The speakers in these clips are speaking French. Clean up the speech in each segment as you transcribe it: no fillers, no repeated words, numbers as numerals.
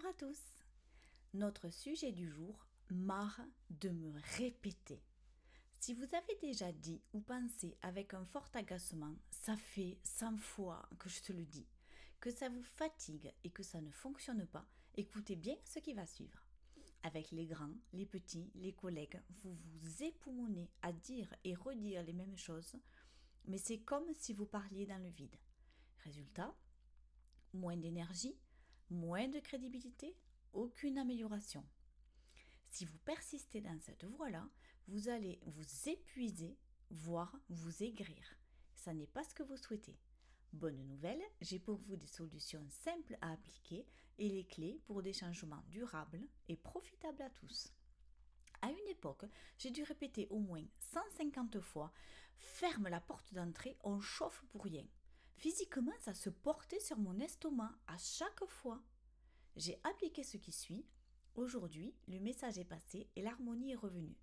à tous. Notre sujet du jour, marre de me répéter. Si vous avez déjà dit ou pensé avec un fort agacement, ça fait 100 fois que je te le dis, que ça vous fatigue et que ça ne fonctionne pas, écoutez bien ce qui va suivre. Avec les grands, les petits, les collègues, vous vous époumonez à dire et redire les mêmes choses, mais c'est comme si vous parliez dans le vide. Résultat, moins d'énergie, moins de crédibilité, aucune amélioration. Si vous persistez dans cette voie-là, vous allez vous épuiser, voire vous aigrir. Ça n'est pas ce que vous souhaitez. Bonne nouvelle, j'ai pour vous des solutions simples à appliquer et les clés pour des changements durables et profitables à tous. À une époque, j'ai dû répéter au moins 150 fois « Ferme la porte d'entrée, on chauffe pour rien ». Physiquement, ça se portait sur mon estomac à chaque fois. J'ai appliqué ce qui suit. Aujourd'hui, le message est passé et l'harmonie est revenue.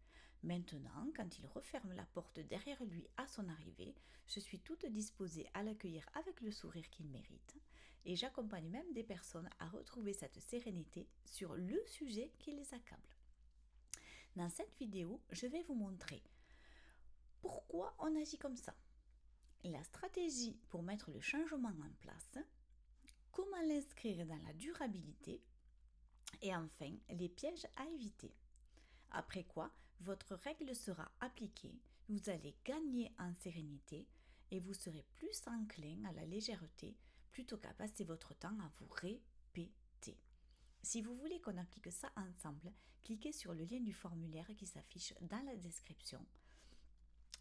Maintenant, quand il referme la porte derrière lui à son arrivée, je suis toute disposée à l'accueillir avec le sourire qu'il mérite. Et j'accompagne même des personnes à retrouver cette sérénité sur le sujet qui les accable. Dans cette vidéo, je vais vous montrer pourquoi on agit comme ça, la stratégie pour mettre le changement en place, comment l'inscrire dans la durabilité et enfin les pièges à éviter. Après quoi, votre règle sera appliquée, vous allez gagner en sérénité et vous serez plus enclin à la légèreté plutôt qu'à passer votre temps à vous répéter. Si vous voulez qu'on applique ça ensemble, cliquez sur le lien du formulaire qui s'affiche dans la description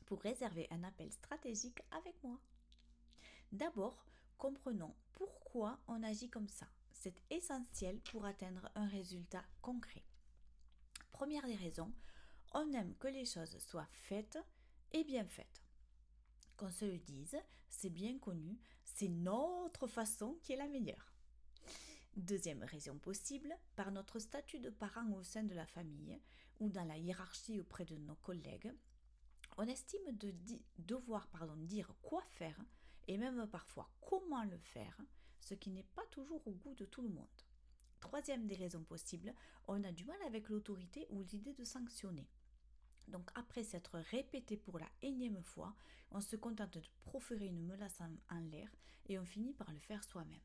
pour réserver un appel stratégique avec moi. D'abord, comprenons pourquoi on agit comme ça. C'est essentiel pour atteindre un résultat concret. Première des raisons, on aime que les choses soient faites et bien faites. Qu'on se le dise, c'est bien connu, c'est notre façon qui est la meilleure. Deuxième raison possible, par notre statut de parent au sein de la famille ou dans la hiérarchie auprès de nos collègues, on estime devoir dire quoi faire et même parfois comment le faire, ce qui n'est pas toujours au goût de tout le monde. Troisième des raisons possibles, on a du mal avec l'autorité ou l'idée de sanctionner. Donc après s'être répété pour la énième fois, on se contente de proférer une menace en l'air et on finit par le faire soi-même.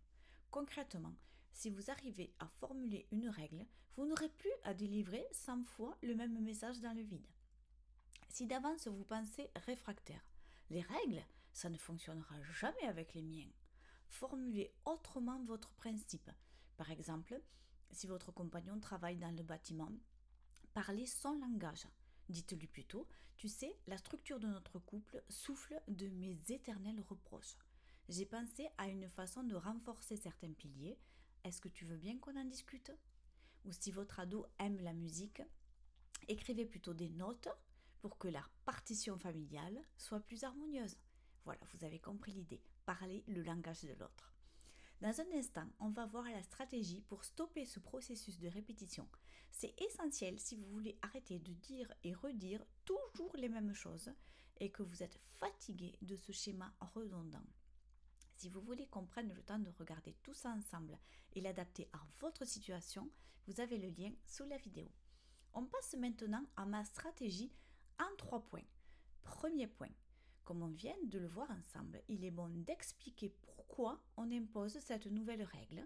Concrètement, si vous arrivez à formuler une règle, vous n'aurez plus à délivrer 100 fois le même message dans le vide. Si d'avance vous pensez réfractaire, les règles, ça ne fonctionnera jamais avec les miens. Formulez autrement votre principe. Par exemple, si votre compagnon travaille dans le bâtiment, parlez son langage. Dites-lui plutôt, tu sais, la structure de notre couple souffle de mes éternels reproches. J'ai pensé à une façon de renforcer certains piliers. Est-ce que tu veux bien qu'on en discute ? Ou si votre ado aime la musique, écrivez plutôt des notes pour que la partition familiale soit plus harmonieuse. Voilà, vous avez compris l'idée. Parlez le langage de l'autre. Dans un instant, on va voir la stratégie pour stopper ce processus de répétition. C'est essentiel si vous voulez arrêter de dire et redire toujours les mêmes choses et que vous êtes fatigué de ce schéma redondant. Si vous voulez qu'on prenne le temps de regarder tout ça ensemble et l'adapter à votre situation, vous avez le lien sous la vidéo. On passe maintenant à ma stratégie en 3 points. Premier point, comme on vient de le voir ensemble, il est bon d'expliquer pourquoi on impose cette nouvelle règle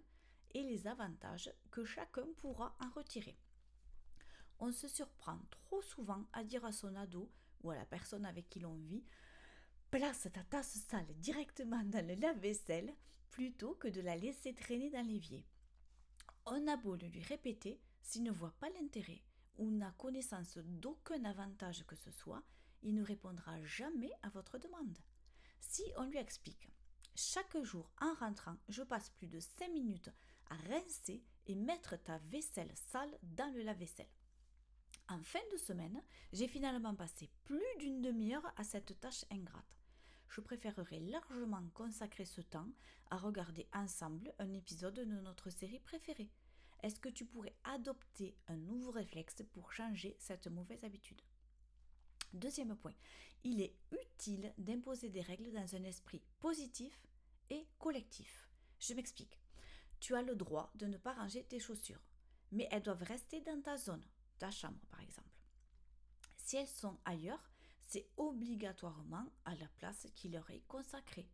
et les avantages que chacun pourra en retirer. On se surprend trop souvent à dire à son ado ou à la personne avec qui l'on vit « Place ta tasse sale directement dans le lave-vaisselle » plutôt que de la laisser traîner dans l'évier. On a beau le lui répéter, s'il ne voit pas l'intérêt ou n'a connaissance d'aucun avantage que ce soit, il ne répondra jamais à votre demande. Si on lui explique « Chaque jour en rentrant, je passe plus de 5 minutes à rincer et mettre ta vaisselle sale dans le lave-vaisselle. En fin de semaine, j'ai finalement passé plus d'une demi-heure à cette tâche ingrate. Je préférerais largement consacrer ce temps à regarder ensemble un épisode de notre série préférée. Est-ce que tu pourrais adopter un nouveau réflexe pour changer cette mauvaise habitude ?» Deuxième point, il est utile d'imposer des règles dans un esprit positif et collectif. Je m'explique. tu as le droit de ne pas ranger tes chaussures, mais elles doivent rester dans ta zone, ta chambre par exemple. Si elles sont ailleurs, c'est obligatoirement à la place qui leur est consacrée.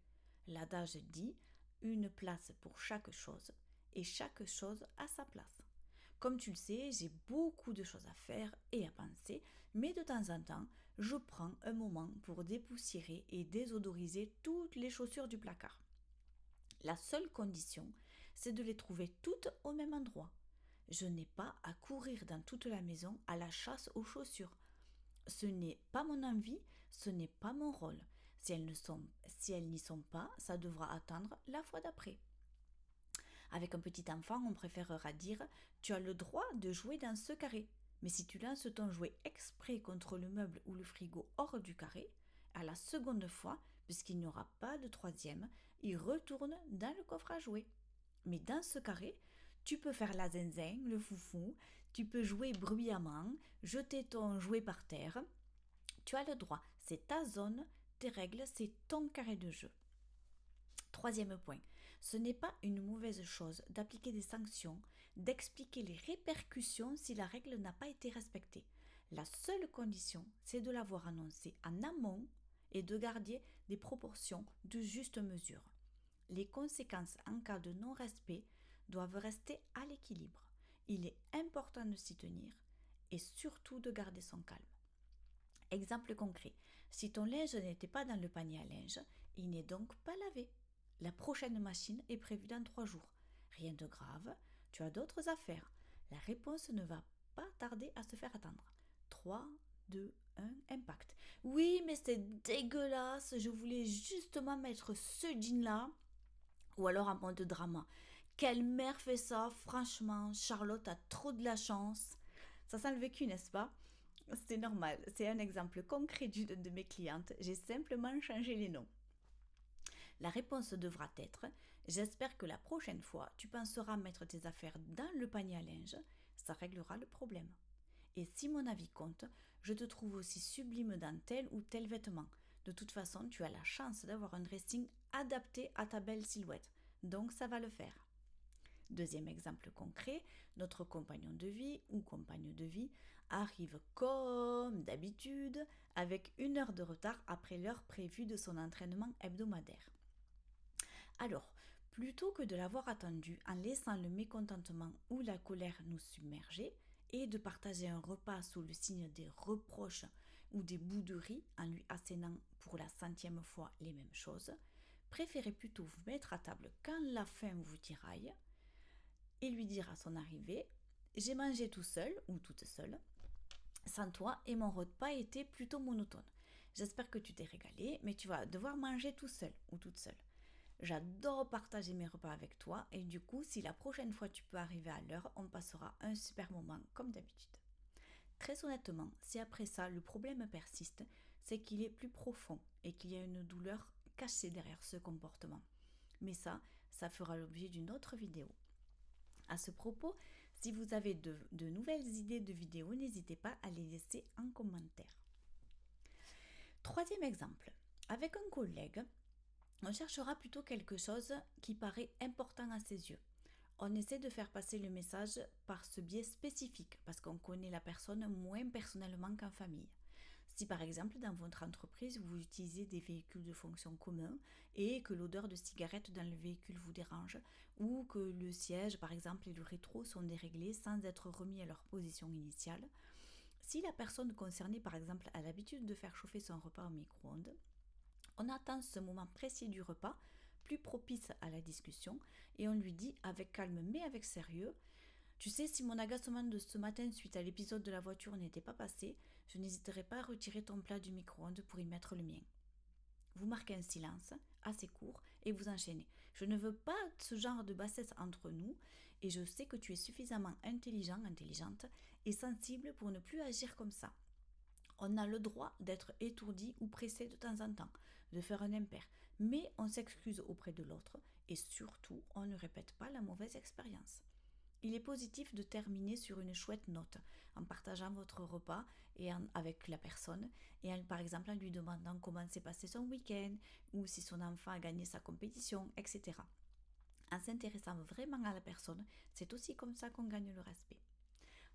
L'adage dit une place pour chaque chose et chaque chose à sa place. Comme tu le sais, j'ai beaucoup de choses à faire et à penser, mais de temps en temps, je prends un moment pour dépoussiérer et désodoriser toutes les chaussures du placard. La seule condition, c'est de les trouver toutes au même endroit. Je n'ai pas à courir dans toute la maison à la chasse aux chaussures. Ce n'est pas mon envie, ce n'est pas mon rôle. Si elles n'y sont pas, ça devra attendre la fois d'après. Avec un petit enfant, on préférera dire « Tu as le droit de jouer dans ce carré ». Mais si tu lances ton jouet exprès contre le meuble ou le frigo hors du carré, à la seconde fois, puisqu'il n'y aura pas de troisième, il retourne dans le coffre à jouets. Mais dans ce carré, tu peux faire la zinzin, le foufou, tu peux jouer bruyamment, jeter ton jouet par terre. Tu as le droit, c'est ta zone, tes règles, c'est ton carré de jeu. Troisième point, ce n'est pas une mauvaise chose d'appliquer des sanctions, d'expliquer les répercussions si la règle n'a pas été respectée. La seule condition, c'est de l'avoir annoncé en amont et de garder des proportions de juste mesure. Les conséquences en cas de non-respect doivent rester à l'équilibre. Il est important de s'y tenir et surtout de garder son calme. Exemple concret, si ton linge n'était pas dans le panier à linge, il n'est donc pas lavé. La prochaine machine est prévue dans 3 jours. Rien de grave, tu as d'autres affaires. La réponse ne va pas tarder à se faire attendre. 3, 2, 1, impact. Oui, mais c'est dégueulasse, je voulais justement mettre ce jean-là. Ou alors en mode drama. Quelle mère fait ça? Franchement, Charlotte a trop de la chance. Ça sent le vécu, n'est-ce pas? C'est normal, c'est un exemple concret d'une de mes clientes. J'ai simplement changé les noms. La réponse devra être « J'espère que la prochaine fois, tu penseras mettre tes affaires dans le panier à linge. Ça réglera le problème. Et si mon avis compte, je te trouve aussi sublime dans tel ou tel vêtement. De toute façon, tu as la chance d'avoir un dressing adapté à ta belle silhouette. Donc ça va le faire. » Deuxième exemple concret, notre compagnon de vie ou compagne de vie arrive comme d'habitude avec 1 heure de retard après l'heure prévue de son entraînement hebdomadaire. Alors, plutôt que de l'avoir attendu en laissant le mécontentement ou la colère nous submerger et de partager un repas sous le signe des reproches ou des bouderies en lui assénant pour la 100e fois les mêmes choses, préférez plutôt vous mettre à table quand la faim vous tiraille et lui dire à son arrivée « J'ai mangé tout seul ou toute seule, sans toi et mon repas était plutôt monotone. J'espère que tu t'es régalé, mais tu vas devoir manger tout seul ou toute seule. J'adore partager mes repas avec toi et du coup, si la prochaine fois tu peux arriver à l'heure, on passera un super moment comme d'habitude. » Très honnêtement, si après ça le problème persiste, c'est qu'il est plus profond et qu'il y a une douleur cachée derrière ce comportement. Mais ça fera l'objet d'une autre vidéo. À ce propos, si vous avez de nouvelles idées de vidéos, n'hésitez pas à les laisser en commentaire. Troisième exemple, avec un collègue, on cherchera plutôt quelque chose qui paraît important à ses yeux. On essaie de faire passer le message par ce biais spécifique parce qu'on connaît la personne moins personnellement qu'en famille. Si par exemple dans votre entreprise vous utilisez des véhicules de fonction commun et que l'odeur de cigarette dans le véhicule vous dérange ou que le siège par exemple et le rétro sont déréglés sans être remis à leur position initiale, si la personne concernée par exemple a l'habitude de faire chauffer son repas au micro-ondes, on attend ce moment précis du repas, plus propice à la discussion, et on lui dit avec calme mais avec sérieux « Tu sais, si mon agacement de ce matin suite à l'épisode de la voiture n'était pas passé, je n'hésiterai pas à retirer ton plat du micro-ondes pour y mettre le mien. » Vous marquez un silence assez court et vous enchaînez. « Je ne veux pas ce genre de bassesse entre nous et je sais que tu es suffisamment intelligente et sensible pour ne plus agir comme ça. On a le droit d'être étourdi ou pressé de temps en temps, de faire un impair, mais on s'excuse auprès de l'autre et surtout, on ne répète pas la mauvaise expérience. » Il est positif de terminer sur une chouette note, en partageant votre repas avec la personne et par exemple en lui demandant comment s'est passé son week-end ou si son enfant a gagné sa compétition, etc. En s'intéressant vraiment à la personne, c'est aussi comme ça qu'on gagne le respect.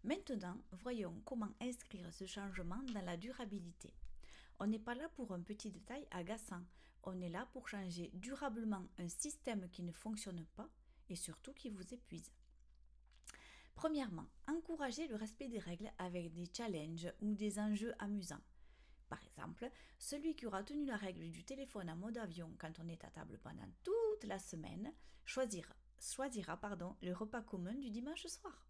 Maintenant, voyons comment inscrire ce changement dans la durabilité. On n'est pas là pour un petit détail agaçant, on est là pour changer durablement un système qui ne fonctionne pas et surtout qui vous épuise. Premièrement, encouragez le respect des règles avec des challenges ou des enjeux amusants. Par exemple, celui qui aura tenu la règle du téléphone en mode avion quand on est à table pendant toute la semaine choisira le repas commun du dimanche soir.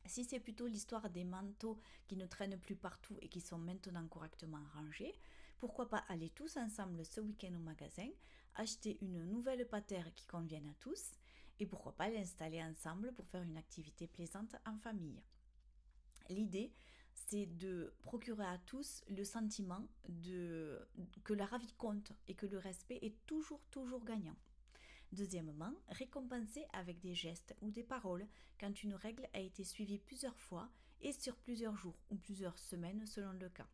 Si c'est plutôt l'histoire des manteaux qui ne traînent plus partout et qui sont maintenant correctement rangés, pourquoi pas aller tous ensemble ce week-end au magasin, acheter une nouvelle patère qui convienne à tous et pourquoi pas l'installer ensemble pour faire une activité plaisante en famille. L'idée, c'est de procurer à tous le sentiment que la vie compte et que le respect est toujours gagnant. Deuxièmement, récompenser avec des gestes ou des paroles quand une règle a été suivie plusieurs fois et sur plusieurs jours ou plusieurs semaines selon le cas.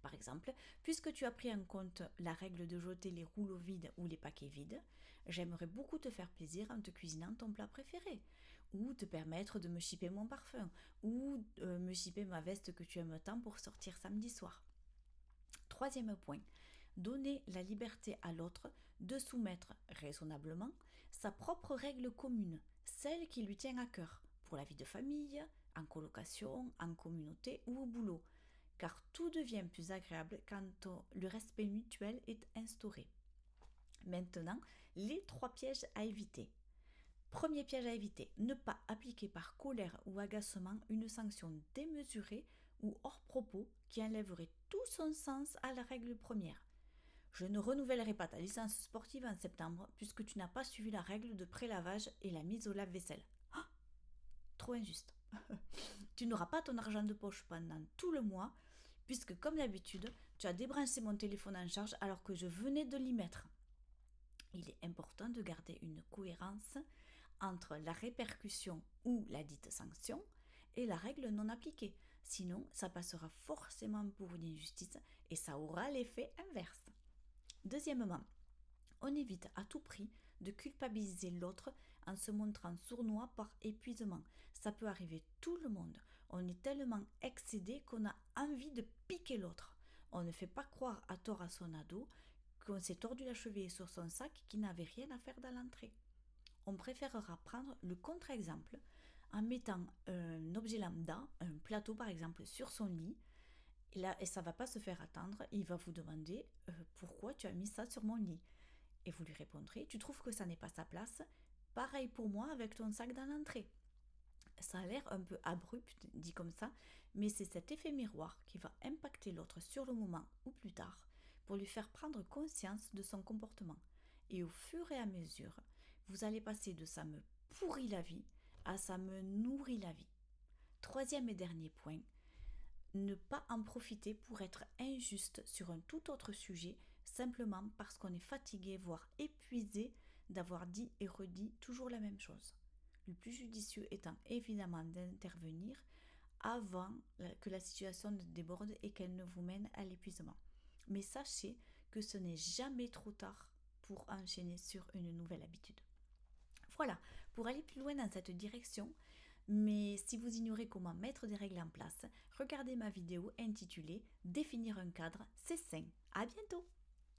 Par exemple, puisque tu as pris en compte la règle de jeter les rouleaux vides ou les paquets vides, j'aimerais beaucoup te faire plaisir en te cuisinant ton plat préféré, ou te permettre de me chipper mon parfum, ou me chipper ma veste que tu aimes tant pour sortir samedi soir. Troisième point, donner la liberté à l'autre de soumettre raisonnablement sa propre règle commune, celle qui lui tient à cœur, pour la vie de famille, en colocation, en communauté ou au boulot, car tout devient plus agréable quand le respect mutuel est instauré. Maintenant, les 3 pièges à éviter. Premier piège à éviter, ne pas appliquer par colère ou agacement une sanction démesurée ou hors propos qui enlèverait tout son sens à la règle première. Je ne renouvellerai pas ta licence sportive en septembre puisque tu n'as pas suivi la règle de prélavage et la mise au lave-vaisselle. Ah, trop injuste. Tu n'auras pas ton argent de poche pendant tout le mois puisque comme d'habitude, tu as débranché mon téléphone en charge alors que je venais de l'y mettre. Il est important de garder une cohérence entre la répercussion ou la dite sanction et la règle non appliquée. Sinon, ça passera forcément pour une injustice et ça aura l'effet inverse. Deuxièmement, on évite à tout prix de culpabiliser l'autre en se montrant sournois par épuisement. Ça peut arriver tout le monde. On est tellement excédé qu'on a envie de piquer l'autre. On ne fait pas croire à tort à son ado qu'on s'est tordu la cheville sur son sac qui n'avait rien à faire dans l'entrée. On préférera prendre le contre-exemple en mettant un objet lambda, un plateau par exemple, sur son lit. Et ça ne va pas se faire attendre. Il va vous demander pourquoi tu as mis ça sur mon lit. Et vous lui répondrez, tu trouves que ça n'est pas sa place? Pareil pour moi avec ton sac dans l'entrée. Ça a l'air un peu abrupt dit comme ça, mais c'est cet effet miroir qui va impacter l'autre sur le moment ou plus tard pour lui faire prendre conscience de son comportement. Et au fur et à mesure, vous allez passer de ça me pourrit la vie à ça me nourrit la vie. Troisième et dernier point, ne pas en profiter pour être injuste sur un tout autre sujet simplement parce qu'on est fatigué, voire épuisé d'avoir dit et redit toujours la même chose. Le plus judicieux étant évidemment d'intervenir avant que la situation ne déborde et qu'elle ne vous mène à l'épuisement. Mais sachez que ce n'est jamais trop tard pour enchaîner sur une nouvelle habitude. Voilà, pour aller plus loin dans cette direction, mais si vous ignorez comment mettre des règles en place, regardez ma vidéo intitulée « Définir un cadre, c'est sain ». À bientôt!